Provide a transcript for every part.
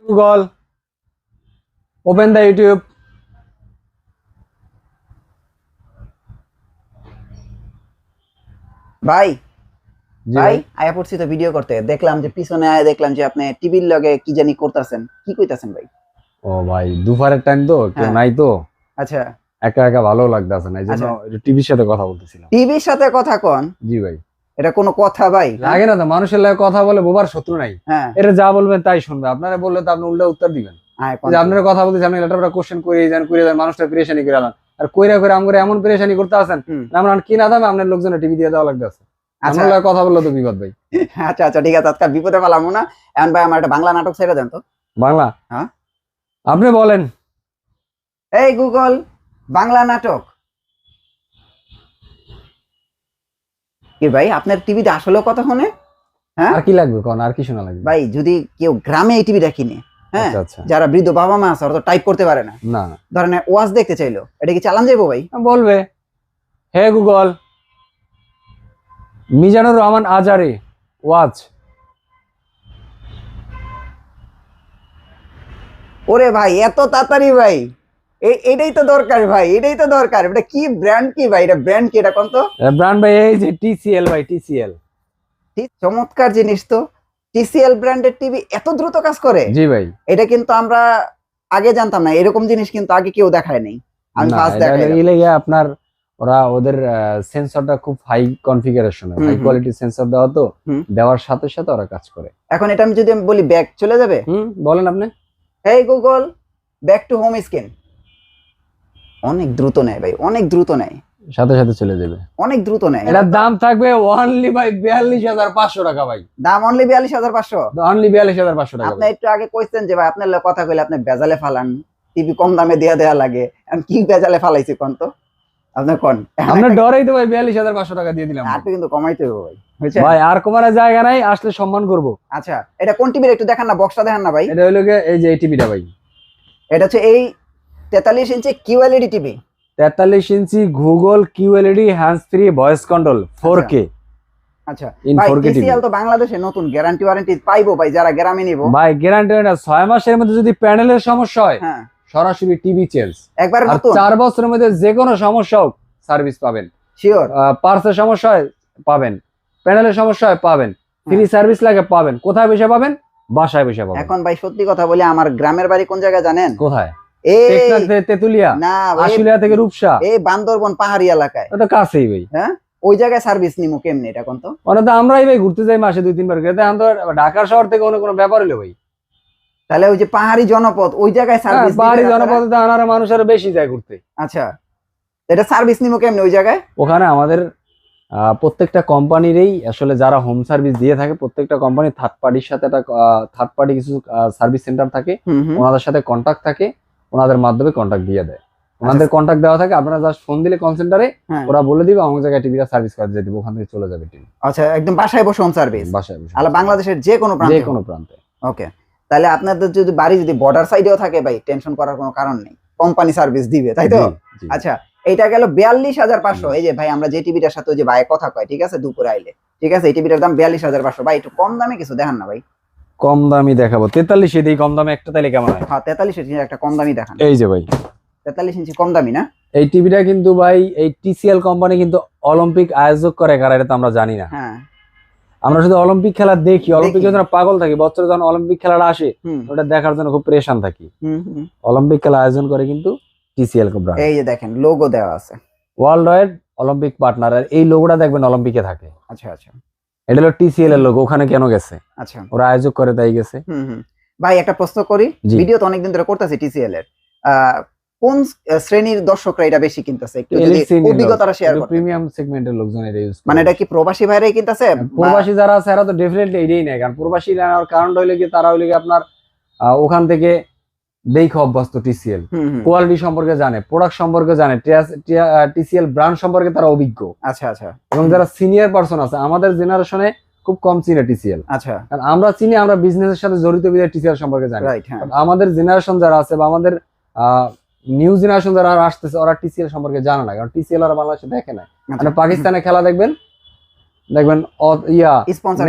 Google, open the YouTube. ভাই জি ভাই ভাই। আয়া পড়ছি তো ভিডিও করতে, দেখলাম যে পিছনে আয়া দেখলাম যে আপনি টিভির লগে কি জানি করতেছেন, কি কইতাছেন ভাই? ও ভাই, দুপুরের টাইম তো কেউ হ্যাঁ, নাই তো, আচ্ছা একা একা ভালো লাগতেছে না, এই জন্য আচ্ছা। একটু টিভির সাথে কথা বলতেছিলাম। টিভির সাথে কথা কন? জি ভাই। এটা কোনো কথা ভাই? লাগে না তো, মানুষের লাগে কথা বলে বোবার শত্রু নাই। হ্যাঁ, এটা যা বলবেন তাই শুনবে, আপনারা বললে তো আপনি উল্টা উত্তর দিবেন। আয় কোন যে তো। আপনারা কথা বলতেছেন, আপনি একটা কোশ্চেন করে যান মানুষটা পেরেশানি করে আলান, আর কইরা করে আমগরে এমন পেরেশানি করতে আছেন, হুম, আমরা কি না দামে আপনার লোকজনের টিভি দিয়ে দেওয়া লাগতেছে। আচ্ছা আপনার লাগে কথা বললে তো বিপদ ভাই। আচ্ছা আচ্ছা, ঠিক আছে, আজকাল বিপদে ফেলামো না। এখন ভাই আমার একটা বাংলা নাটক ছেড়ে দেন তো। বাংলা? হ্যাঁ, আপনি বলেন। এই গুগল, বাংলা নাটক। কি ভাই আপনার টিভিতে আসলে কথা শুনে? হ্যাঁ আর কি লাগবে কোন, আর কি শোনা লাগবে? ভাই, যদি কেউ গ্রামে এই টিভিটা কিনে, হ্যাঁ, আচ্ছা আচ্ছা। যারা বৃদ্ধ বাবা মা আছে ওরা তো টাইপ করতে পারে না, না ধরেন ওয়াজ দেখতে চাইলো, এটা কি চালান যাবো ভাই? বলবে, হে গুগল, মিজানুর রহমান আজারে ওয়াজ। ওরে ভাই এত তাড়াতাড়ি ভাই? এটাই তো দরকার ভাই, এটাই তো দরকার। এটা কি ব্র্যান্ড, কি ভাই এটা ব্র্যান্ড কি, এটা কোন তো? ব্র্যান্ড ভাই এই যে টিসিএল ভাই, টিসিএল। ঠিক, চমৎকার জিনিস তো। টিসিএল ব্র্যান্ডের টিভি এত দ্রুত কাজ করে? জি ভাই। এটা কিন্তু আমরা আগে জানতাম না, এরকম জিনিস কিন্তু আগে কেউ দেখায় নাই, আমি না ফার্স্ট এটা হলো দেখাইলাম। এই লেগে আপনার, ওরা ওদের সেন্সরটা খুব হাই কনফিগারেশন, হুম, হাই হুম। কোয়ালিটি সেন্সর দেওয়া তো, হুম। দেওয়ার সাথে সাথে ওরা কাজ করে। এখন এটা আমি যদি বলি ব্যাক চলে যাবে? বলেন আপনি। হেই Google, back to home screen. অনেক দ্রুত নেয় ভাই, অনেক দ্রুত নেয়, সাথে সাথে চলে যাবে। অনেক দ্রুত নেয়। এটার দাম থাকবে অনলি ভাই 42,500 টাকা ভাই। দাম অনলি 42,500? অনলি 42,500 টাকা আপনি ভাই। একটু আগে কইছেন যে ভাই আপনার লগে কথা কইলে আপনি বেজালে ফালান, টিভি কম দামে দেয়া লাগে। আমি কি বেজালে ফালাইছি কোন তো? আপনি কোন? আপনার ডরেই তো ভাই 42,500 টাকা দিয়ে দিলাম আর ভাই। কিন্তু কমাইতে হবে ভাই, বুঝছেন? ভাই আর কমানোর জায়গা নাই, আসলে সম্মান করব। আচ্ছা, এটা কোন টিভির একটু দেখান না, বক্সটা দেখান না ভাই। এটা হইলো গিয়ে এই যে এই টিভিটা ভাই, এটা হচ্ছে এই 43 inch QLED TV. 43 inch Google QLED hands free voice control 4K। আচ্ছা ইন ভাই, 4K টিভি টিসিএল তো বাংলাদেশে নতুন, গ্যারান্টি ওয়ারেন্টি পাইবো ভাই যারা গ্রামে নিব? ভাই। গ্যারান্টি না, 6 মাসের মধ্যে যদি প্যানেলের সমস্যা হয় হ্যাঁ, সরাসরি টিভি চেঞ্জ, একবার আর নতুন 4 বছরের মধ্যে যে কোনো সমস্যা হোক সার্ভিস পাবেন। শিওর? পার্সের সমস্যা হয় পাবেন, প্যানেলের সমস্যা হয় পাবেন, ফ্রি সার্ভিস লাগে পাবেন। কোথায় বসে পাবেন? বাসায় বসে পাবেন। এখন ভাই সত্যি কথা বলি, আমার গ্রামের বাড়ি কোন জায়গায় জানেন? কোথায়? এই টেকনাফ থেকে তেতুলিয়া, না ভাই, আশুলিয়া থেকে রূপসা, এই বান্দরবন পাহাড়ি এলাকায়। এটা তো কাছেই ভাই। হ্যাঁ, ওই জায়গায় সার্ভিস নিমু কেমনে এটা কোন তো? মানে তো আমরাই ভাই ঘুরতে যাই মাসে 2-3 বার করে, এখন তো ঢাকা শহর থেকে অন্য কোনো ব্যাপার হলো ভাই। তাহলে ওই যে পাহাড়ি জনপদ ওই জায়গায় সার্ভিস বাড়ি জনপদে তো আনারা মানুষ আরো বেশি যায় ঘুরতে। আচ্ছা, এটা সার্ভিস নিমু কেমনে ওই জায়গায়? ওখানে আমাদের প্রত্যেকটা কোম্পানিরই আসলে যারা হোম সার্ভিস দিয়ে থাকে, প্রত্যেকটা কোম্পানি থার্ড পার্টির সাথে একটা থার্ড পার্টি কিছু সার্ভিস সেন্টার থাকে, ওনাদের সাথে কন্টাক্ট থাকে, ওনাদের মাধ্যমে কন্টাক্ট দিয়ে দেয়। ওনাদের কন্টাক্ট দেওয়া থাকে, আপনারা জাস্ট ফোন দিলে কল সেন্টারে, ওরা বলে দিবে আমার জায়গায় টিভিটা সার্ভিস করে দিয়ে দিবে, ওখান থেকে চলে যাবে টিভি। আচ্ছা, একদম বাসায় বসে হোম সার্ভিস? বাসায় বসে, আলা বাংলাদেশের যে কোনো প্রান্তে? যে কোনো প্রান্তে। ওকে, তাহলে আপনাদের যদি বাড়ি যদি বর্ডার সাইডেও থাকে ভাই, টেনশন করার কোনো কারণ নেই, কোম্পানি সার্ভিস দিবে, তাই তো? জি। আচ্ছা, এইটা গেল 42,500। এই যে ভাই আমরা যে টিভিটার সাথে ওই যে ভাই কথা কয়, ঠিক আছে, দুপুরে আইলে, ঠিক আছে, এই টিভিটার দাম 42,500। ভাই একটু কম দামে কিছু দেখান না ভাই। কম দামি দেখাবো 43 দিই, কম দামে একটা তাইলে কেমন হয়? হ্যাঁ, 43 ইঞ্চি একটা কম দামি দেখান। এই যে ভাই 43 ইঞ্চি কম দামি না? এই টিভিটা কিন্তু ভাই, এই টিসিএল কোম্পানি কিন্তু অলিম্পিক আয়োজক করে কারা, এটা তো আমরা জানি না। হ্যাঁ, আমরা শুধু অলিম্পিক খেলা দেখি, অলিম্পিকের জন্য পাগল থাকি, বছরে যখন অলিম্পিক খেলাটা আসে ওটা দেখার জন্য খুব প্রেশান থাকি। অলিম্পিক খেলা আয়োজন করে কিন্তু টিসিএল কোম্পানি। এই যে দেখেন লোগো দেওয়া আছে, ওয়ার্ল্ড ওয়াইড অলিম্পিক পার্টনার, আর এই লোগোটা দেখবেন অলিম্পিকে থাকে। আচ্ছা আচ্ছা, এটা হলো টিসিএল এর লোগো, ওখানে কেন গেছে? আচ্ছা, ওরা আয়োজক করে তাই গেছে। ভাই একটা প্রশ্ন করি, ভিডিও তো অনেকদিন ধরে করতেছি টিসিএল এর, কোন শ্রেণীর দর্শকরা এটা বেশি কিনতেছে, একটু যদি অভিজ্ঞতাটা শেয়ার করতেন? প্রিমিয়াম সেগমেন্টের লোকজন এটা ইউজ করে। মানে এটা কি প্রবাসী ভাইরাই কিনতেছে? প্রবাসী যারা আছে এরা তো ডেফিনেটলি এটাই নেয়, কারণ প্রবাসী নেওয়ার কারণ হইলে কি, তারা হইলে কি আপনার ওখান থেকে দেখে অভ্যস্ত, টিসিএল কোয়ালিটি সম্পর্কে জানে, প্রোডাক্ট সম্পর্কে জানে, টিসিএল ব্র্যান্ড সম্পর্কে তারা অভিজ্ঞ। আচ্ছা আচ্ছা, এবং যারা সিনিয়র পারসন আছে আমাদের জেনারেশনে খুব কম চিনে টিসিএল। আচ্ছা, কারণ আমরা চিনি, আমরা বিজনেসের সাথে জড়িত বিধায় টিসিএল সম্পর্কে জানি। রাইট, হ্যাঁ। আমাদের জেনারেশন যারা আছে বা আমাদের নিউ জেনারেশন যারা আসতেছে, ওরা টিসিএল সম্পর্কে জানে না, কারণ টিসিএল ওরা বাংলাদেশে দেখে না। মানে পাকিস্তানে খেলা দেখবেন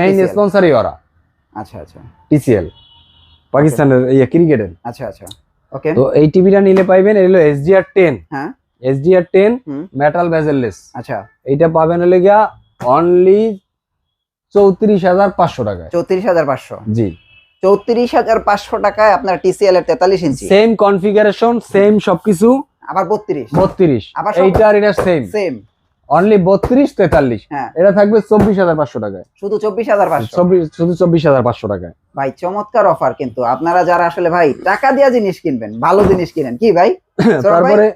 মেইন স্পন্সরই ওরা। আচ্ছা আচ্ছা, টিসিএল পাকিস্তানের ক্রিকেটের। আচ্ছা আচ্ছা ওকে। তো এই টিভিটা নিলে পাইবেন, এটা হলো SDR10। হ্যাঁ SDR10 মেটাল বেজেললেস। আচ্ছা এইটা পাবেন হলে গিয়া অনলি 34,500 টাকায়। 34,500? জি 34,500 টাকায় আপনার TCL এর 43 ইঞ্চি, সেম কনফিগারেশন, সেম সবকিছু। আবার 32 আবার এইটার এটা সেম অনলি 32 43। হ্যাঁ এটা থাকবে 24,500 টাকায়, শুধু 24,500? শুধু 24,500 টাকায়। ভাই চমৎকার অফার কিন্তু। আপনারা যারা আসলে ভাই টাকা দিয়ে জিনিস কিনবেন, ভালো জিনিস কিনেন কি ভাই? তারপরে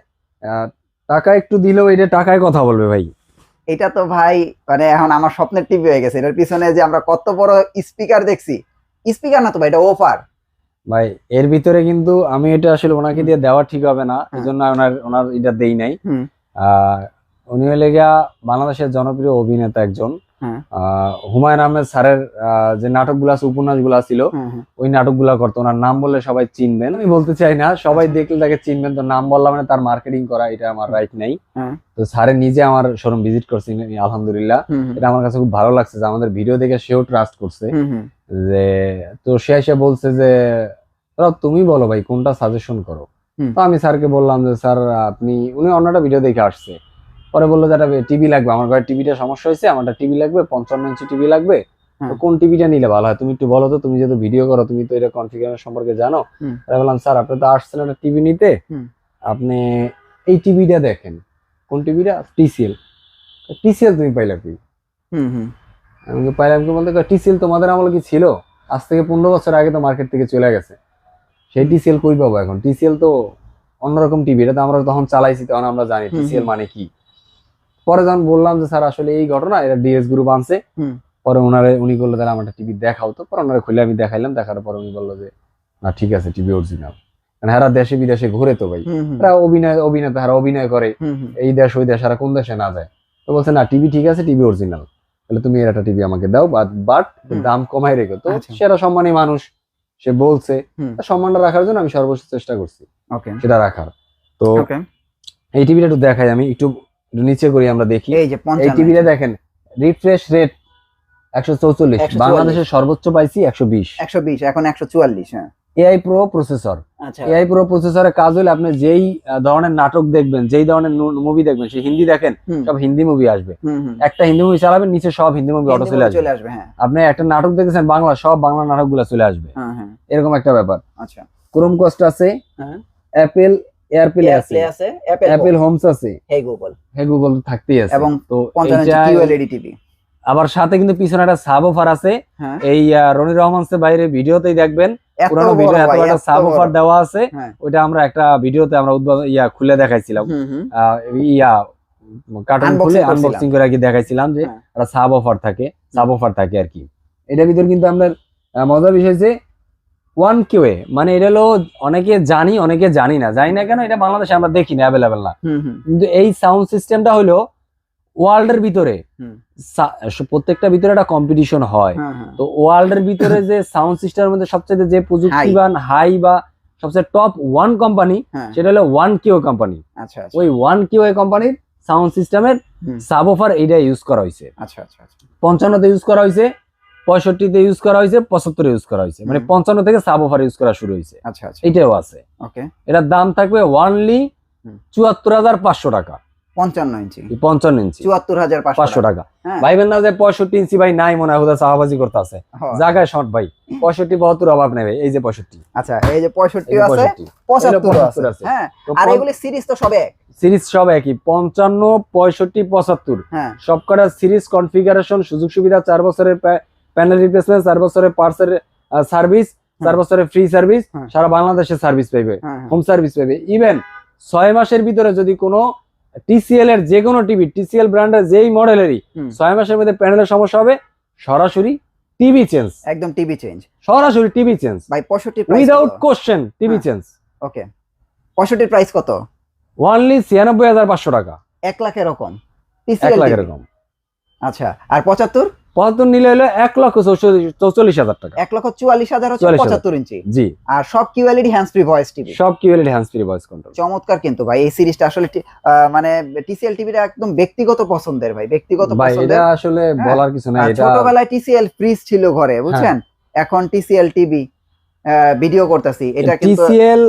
টাকা একটু দিলেও এটা টাকায় কথা বলবে ভাই। এটা তো ভাই মানে এখন আমার স্বপ্নের টিভি হয়ে গেছে। এটার পিছনে যে আমরা কত বড় স্পিকার দেখছি, স্পিকার না তো ভাই, এটা অফার ভাই। এর ভিতরে কিন্তু আমি এটা আসলে ওনাকে দিয়ে দেওয়া ঠিক হবে না, এজন্য ওনার এটা দেই নাই। উনি হলে গিয়া বাংলাদেশের জনপ্রিয় অভিনেতা একজন, হুমায়ুন আহমেদ স্যারের যে নাটকগুলো আছে, উপন্যাসগুলো ছিল, ওই নাটকগুলো করতো। ওনার নাম বললে সবাই চিনবেন, আমি বলতে চাই না, সবাই দেখলে তাকে চিনবেন। তো নাম বললাম মানে তার মার্কেটিং করা, এটা আমার রাইট নাই। তো স্যারের নিজে আমার শোরুম ভিজিট করছি, আলহামদুলিল্লাহ। এটা আমার কাছে খুব ভালো লাগছে যে আমাদের ভিডিও দেখে সেও ট্রাস্ট করছে। যে তো সে এসে বলছে যে তুমি বলো ভাই কোনটা সাজেশন করো। তো আমি স্যারকে বললাম যে স্যার আপনি, উনি অন্যটা ভিডিও দেখে আসছে, পরে বললো যে একটা টিভি লাগবে, আমার ঘরে টিভিটা সমস্যা হয়েছে, আমার একটা টিভি লাগবে, 55 ইঞ্চি টিভি লাগবে। তো কোন টিভিটা নিলে ভালো হয় তুমি একটু বলো তো, তুমি যেহেতু ভিডিও করো, তুমি তো এটা কনফিগারেশন সম্পর্কে জানো। তাই বললাম স্যার আপনি তো আসছেন একটা টিভি নিতে, আপনি এই টিভিটা দেখেন। কোন টিভিটা? TCL তুমি পাইলা কি? আমি পাইলাম কি বলতে, TCL তোমাদের আমলে কি ছিল? আজ থেকে 15 বছর আগে তো মার্কেট থেকে চলে গেছে। সেই TCL কই পাবো এখন? TCL তো অন্যরকম টিভি, এটা তো আমরা তখন চালাইছি, তখন আমরা জানি TCL মানে কি। পরে যখন বললাম যে স্যার আসলে এই ঘটনা, এটা DS গ্রুপ আনছে, পরে উনি বললো তাহলে আমার টিভি দেখাও। তো পরে ওনারা খুলে আমি দেখাইলাম, দেখার পরে উনি বললো যে না ঠিক আছে, টিভি অরিজিনাল। মানে হারা দেশে বিদেশে ঘুরে তো ভাই, এরা অভিনেতা, হারা অভিনয় করে, এই দেশ ওই দেশ, হারা কোন দেশে না যায়। তো বলছে না টিভি ঠিক আছে, টিভি অরিজিনাল, তাহলে তুমি এর একটা টিভি আমাকে দাও, বাট দাম কমাই রেখো। তো সেরা সম্মানী মানুষ, সে বলছে, সম্মানটা রাখার জন্য আমি সর্বোচ্চ চেষ্টা করছি সেটা রাখার। তো এই টিভিটা একটু দেখাই, আমি একটু নিচে করি, আমরা দেখি। এই টিভিটা দেখেন, রিফ্রেশ রেট 144, বাংলাদেশের সর্বোচ্চ পাইছি 120, এখন 144। হ্যাঁ AI Pro processor. AI Pro প্রসেসরের কাজ হলে আপনি যেই ধরনের নাটক দেখবেন, যেই ধরনের মুভি দেখবেন, সে হিন্দি দেখেন, সব হিন্দি মুভি আসবে। একটা হিন্দি মুভি চালাবেন, নিচে সব হিন্দি মুভি অটো চলে আসবে। আপনি একটা নাটক দেখেছেন বাংলা, সব বাংলা নাটকগুলো চলে আসবে, এরকম একটা ব্যাপার। আচ্ছা, ক্রোমকাস্ট আছে, অ্যাপেল এয়ারপ্লে আছে, অ্যাপেল হোমস আছে, হে গুগল থাকতেই আছে। এবং তো 55 ইঞ্চি QLED টিভি। আবার সাথে কিন্তু পিছনে একটা সাব অফার আছে। এই রনি রহমানসের বাইরে ভিডিওতেই দেখবেন, পুরোনো ভিডিও এত বড় সাব অফার দেওয়া আছে। ওইটা আমরা একটা ভিডিওতে আমরা উদ্বোধন খুলে দেখাইছিলাম, কার্টুন খুলে আনবক্সিং করে আর কি দেখাইছিলাম যে একটা সাব অফার থাকে আর কি। এটার ভিতর কিন্তু আপনার মজার বিষয় যে 1QA, মানে এটা হলো অনেকে জানি অনেকে জানি না কেন, এটা বাংলাদেশে আমরা দেখি না, অ্যাভেলেবেল না। কিন্তু এই সাউন্ড সিস্টেমটা হলো ওয়ার্ল্ডের ভিতরে, প্রত্যেকটা ভিতরে একটা কম্পিটিশন হয়। তো ওয়ার্ল্ডের ভিতরে যে সাউন্ড সিস্টেমের মধ্যে সবচেয়ে যে প্রযুক্তিবান হাই বা সবচেয়ে টপ 1 কোম্পানি, সেটা হলো 1QA কোম্পানি। ওই 1QA কোম্পানির সাউন্ড সিস্টেমের সাবওফার এইটা ইউজ করা হয়েছে। 55 তে ইউজ করা হয়েছে, 65 তে ইউজ করা হয়েছে, 75 ইউজ করা হয়েছে, মানে 55 থেকে সাবওফার ইউজ করা শুরু হয়েছে। এটাও আছে। এটার দাম থাকবে অনলি 74,500 টাকা। 55 ইঞ্চি 74,500 টাকা। ভাইবেন না যে 65 ইঞ্চি ভাই নাই, মনে হয় চাহাবাজি করতে আছে জায়গায় শর্ট ভাই। 65 72 অভাব নেই ভাই, এই যে 65। আচ্ছা, এই যে 65 আছে, 75 আছে। হ্যাঁ, আর এগুলি সিরিজ তো সব এক, সিরিজ সব একই, 55 65 75 সবকটা সিরিজ কনফিগারেশন, সুযোগ সুবিধা, 4 বছরের প্যানেল রিপ্লেসমেন্ট, 4 বছরের পার্টসের সার্ভিস, 4 বছরের ফ্রি সার্ভিস, সারা বাংলাদেশে সার্ভিস পাইবে, হোম সার্ভিস পাইবে। ইভেন 6 মাসের ভিতরে যদি কোনো TCL এর যে কোনো টিভি, TCL ব্র্যান্ডের যেই মডেলেরই 6 মাসের মধ্যে প্যানেলের সমস্যা হবে, সরাসরি টিভি চেঞ্জ, একদম টিভি চেঞ্জ, সরাসরি টিভি চেঞ্জ ভাই। 65 price without question TV change. Okay, 65 price কত? অনলি 96,500 টাকা। 1 লাখ এরকম, TCL 1 লাখ এরকম। আচ্ছা, আর 75 নিলে হলো 1,44,000 টাকা। 1,44,000 হচ্ছে 75 ইঞ্চি। জি, আর সব QLED hands free voice TV, সব QLED hands free voice control. চমৎকার কিন্তু ভাই, এই সিরিজটা আসলে মানে TCL টিভিটা একদম ব্যক্তিগত পছন্দের ভাই, ব্যক্তিগত পছন্দের। এটা আসলে বলার কিছু নাই। এটা ছোটবেলায় TCL ফ্রিজ ছিল ঘরে, বুঝছেন, এখন TCL টিভি। ভিডিও করতেছি, এটা কিন্তু টিসিএল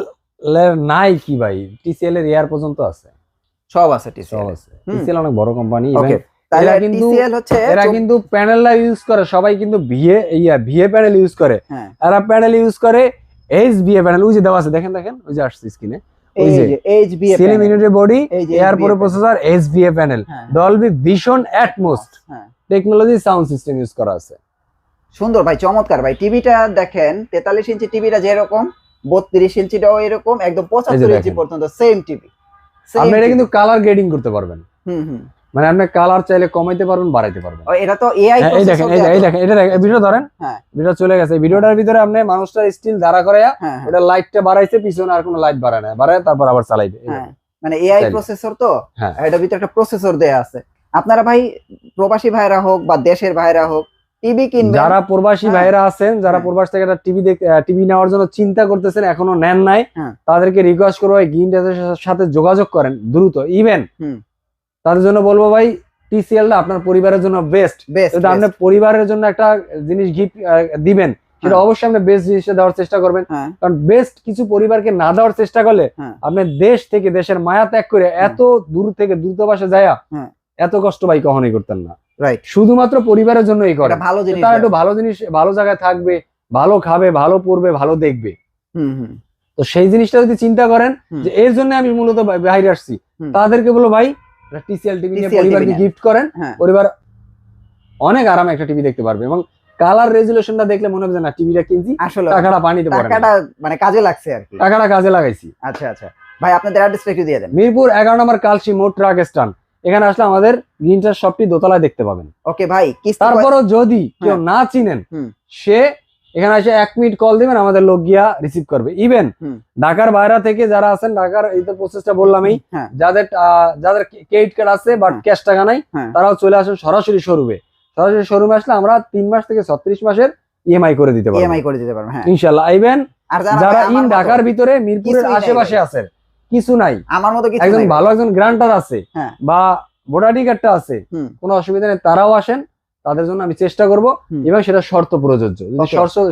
এর নাই কি ভাই, টিসিএল এর এয়ার পর্যন্ত আছে, সব আছে সব টিসিএল। আছে। টিসিএল অনেক বড় কোম্পানি, ওকে, তাহলে টিসিএল হচ্ছে এরা কিন্তু প্যানেলটা ইউজ করে, সবাই কিন্তু ভিএ প্যানেল ইউজ করে, হ্যাঁ এরা প্যানেল ইউজ করে এইচভিএ প্যানেল, ওই যে দেওয়া আছে দেখেন দেখেন, ওই যে আসছে স্ক্রিনে, ওই যে এইচবিএ সিলিং ইউনিটের বডি, এই যে এয়ার প্রসেসর, এইচভিএ প্যানেল, হ্যাঁ। ডলবি ভিশন অ্যাটমোস হ্যাঁ, টেকনোলজি সাউন্ড সিস্টেম ইউজ করা আছে। সুন্দর ভাই, চমৎকার ভাই। টিভিটা দেখেন, 43 ইঞ্চি টিভিটা যেরকম, 32 ইঞ্চিটাও এরকম, একদম 75 ইঞ্চি পর্যন্ত সেম টিভি। আপনি এটা কিন্তু কালার গ্রেডিং করতে পারবেন, হুম, মানে আপনি কালার চাইলে কমাইতে পারবেন, বাড়াইতে পারবেন। এটা তো এআই এই দেখেন, এই দেখেন, এটা ভিডিও ধরেন, হ্যাঁ ভিডিও চলে গেছে, ভিডিওটার ভিতরে আপনি মানুষটা স্টিল দাঁড়া করে হ্যাঁ এটা লাইটটা বাড়াইছে, পিছনে আর কোনো লাইট বাড়ায় না, বাড়ায় তারপর আবার চালাইবে। হ্যাঁ, মানে এআই তাইলে। প্রসেসর তো, হ্যাঁ। এটার ভিতরে একটা প্রসেসর দেয়া আছে। আপনারা ভাই প্রবাসী ভাইরা হোক বা দেশের ভাইরা হোক, টিভি কিনবেন, যারা প্রবাসী হ্যাঁ। ভাইরা আছেন, যারা হ্যাঁ। প্রবাস থেকে একটা টিভি নেওয়ার জন্য চিন্তা করতেছেন, এখনো নেন নাই, হ্যাঁ। তাদেরকে রিকোয়েস্ট করবো ভাই গ্রিনটাচের সাথে যোগাযোগ করেন দ্রুত। ইভেন হুম। তাদের জন্য বলবো ভাই টিসিএলটা আপনার পরিবারের জন্য বেস্ট। যদি আপনি পরিবারের জন্য একটা জিনিস গিফট দিবেন, সেটা অবশ্যই আপনি বেস্ট জিনিসটা দেওয়ার চেষ্টা করবেন, কারণ বেস্ট কিছু পরিবারকে না দেওয়ার চেষ্টা করলে আপনি দেশ থেকে, দেশের মায়া ত্যাগ করে এত দূর থেকে দূরভাষে যায়া এত কষ্ট ভাই কখনোই করতেন না। রাইট, শুধুমাত্র পরিবারের জন্যই করে, ভালো জিনিস, তারা একটু ভালো জিনিস, ভালো জায়গায় থাকবে, ভালো খাবে, ভালো পড়বে, ভালো দেখবে। তো সেই জিনিসটা যদি চিন্তা করেন যে এর জন্য আমি মূলত বাইরে আসছি, তাদেরকে বলো ভাই টিসিএল টিভি নিয়ে পরিবারকে গিফট করেন, পরিবার অনেক আরামে একটা টিভি দেখতে পারবে, এবং কালার রেজুলেশনটা দেখলে মনে হবে না টিভিটা কিনছি, আসলে টাকাটা পানিতে পড়ে, টাকাটা মানে কাজে লাগছে আর কি, টাকাটা কাজে লাগাইছি। আচ্ছা আচ্ছা ভাই, আপনাদের অ্যাড্রেসটা একটু দিয়ে দেন। মিরপুর 11 নম্বর কালসি মোড় ট্রাক স্ট্যান্ড, এখানে আসলে আমাদের গ্রিনটার শপটি দোতলায় দেখতে পাবেন। ওকে ভাই, তারপরও যদি কেউ না চিনেন, সে এখানে এসে 1 মিনিট কল দিবেন, আমাদের লোক গিয়া রিসিভ করবে। ইভেন ঢাকার বাইরে থেকে যারা আছেন, ঢাকার এই তো প্রসেসটা বললামই, যাদের ক্রেডিট কার্ড আছে বাট ক্যাশ টাকা নাই, তারাও চলে আসেন সরাসরি শোরুমে। সরাসরি শোরুমে আসলে আমরা 3 মাস থেকে 36 মাসের ইএমআই করে দিতে পারবো, হ্যাঁ ইনশাআল্লাহ। ইভেন যারা ইন ঢাকার ভিতরে মিরপুরের আশেপাশে আছেন, কিছু নাই, আমার মতো একজন ভালো একজন গ্রান্টার আছে বা ভোটার আইডি কার্ডটা আছে, কোনো অসুবিধা নেই, তারাও আসেন, তাদের জন্য আমি চেষ্টা করব, এবং সেটা শর্ত প্রযোজ্য। যদি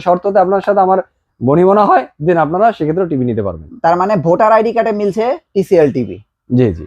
শর্ততে আপনার সাথে আমার বনিবনা হয়, দেন আপনারা সেক্ষেত্রে টিভি নিতে পারবেন। তার মানে ভোটার আইডি কার্ডে মিলছে টিসিএল টিভি। জি জি।